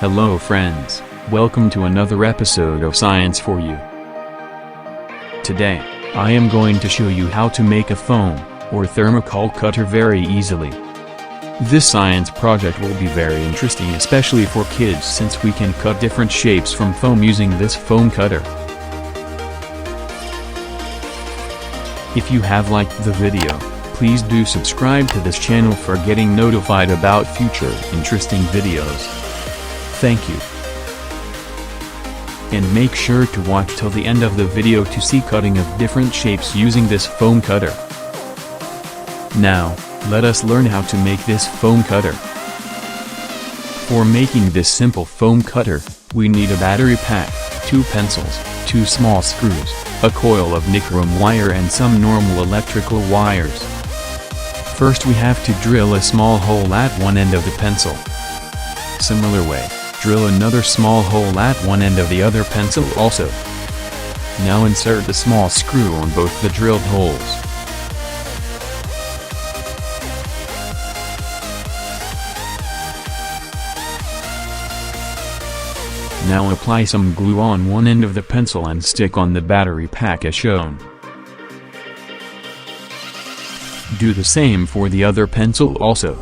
Hello friends, welcome to another episode of Science for You. Today, I am going to show you how to make a foam, or thermocol cutter very easily. This science project will be very interesting especially for kids since we can cut different shapes from foam using this foam cutter. If you have liked the video, please do subscribe to this channel for getting notified about future interesting videos. Thank you. And make sure to watch till the end of the video to see cutting of different shapes using this foam cutter. Now, let us learn how to make this foam cutter. For making this simple foam cutter, we need a battery pack, 2 pencils, 2 small screws, a coil of Nichrome wire and some normal electrical wires. First we have to drill a small hole at one end of the pencil. Similar way, drill another small hole at one end of the other pencil also. Now insert the small screw on both the drilled holes. Now apply some glue on one end of the pencil and stick on the battery pack as shown. Do the same for the other pencil also.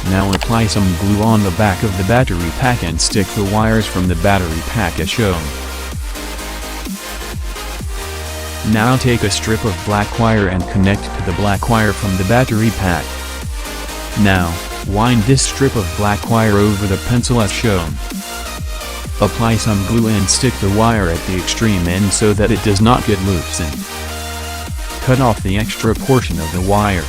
Now apply some glue on the back of the battery pack and stick the wires from the battery pack as shown. Now take a strip of black wire and connect to the black wire from the battery pack. Now, wind this strip of black wire over the pencil as shown. Apply some glue and stick the wire at the extreme end so that it does not get loose and cut off the extra portion of the wire.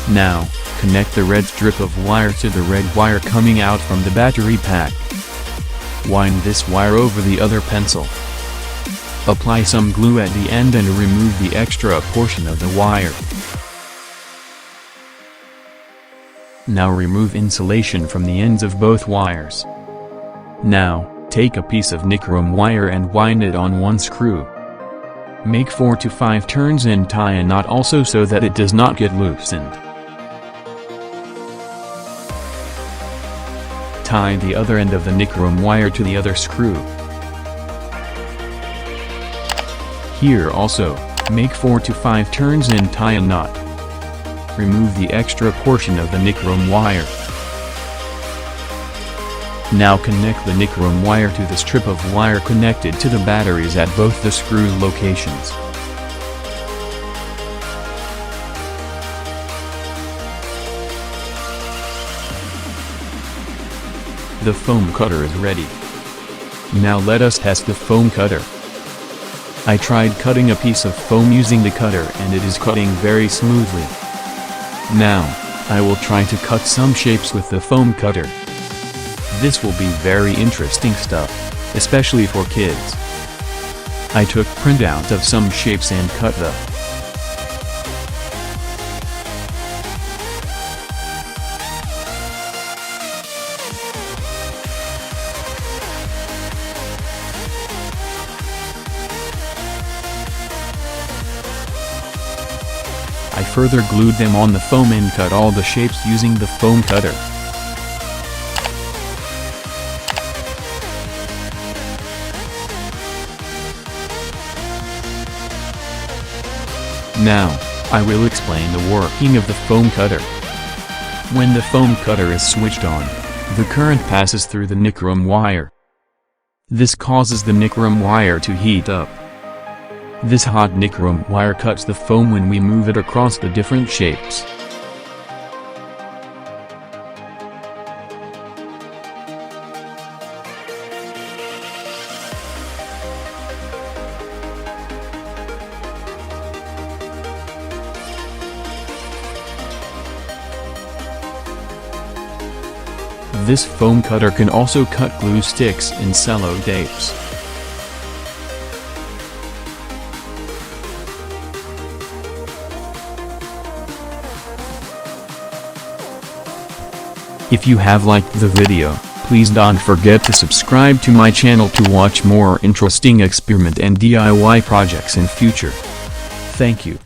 Now, connect the red strip of wire to the red wire coming out from the battery pack. Wind this wire over the other pencil. Apply some glue at the end and remove the extra portion of the wire. Now remove insulation from the ends of both wires. Now, take a piece of Nichrome wire and wind it on one screw. Make 4 to 5 turns and tie a knot also so that it does not get loosened. Tie the other end of the Nichrome wire to the other screw. Here also, make 4 to 5 turns and tie a knot. Remove the extra portion of the Nichrome wire. Now connect the Nichrome wire to the strip of wire connected to the batteries at both the screw locations. The foam cutter is ready. Now let us test the foam cutter. I tried cutting a piece of foam using the cutter and it is cutting very smoothly. Now, I will try to cut some shapes with the foam cutter. This will be very interesting stuff, especially for kids. I took printout of some shapes and cut them. I further glued them on the foam and cut all the shapes using the foam cutter. Now, I will explain the working of the foam cutter. When the foam cutter is switched on, the current passes through the Nichrome wire. This causes the Nichrome wire to heat up. This hot Nichrome wire cuts the foam when we move it across the different shapes. This foam cutter can also cut glue sticks and cello tapes. If you have liked the video, please don't forget to subscribe to my channel to watch more interesting experiment and DIY projects in future. Thank you.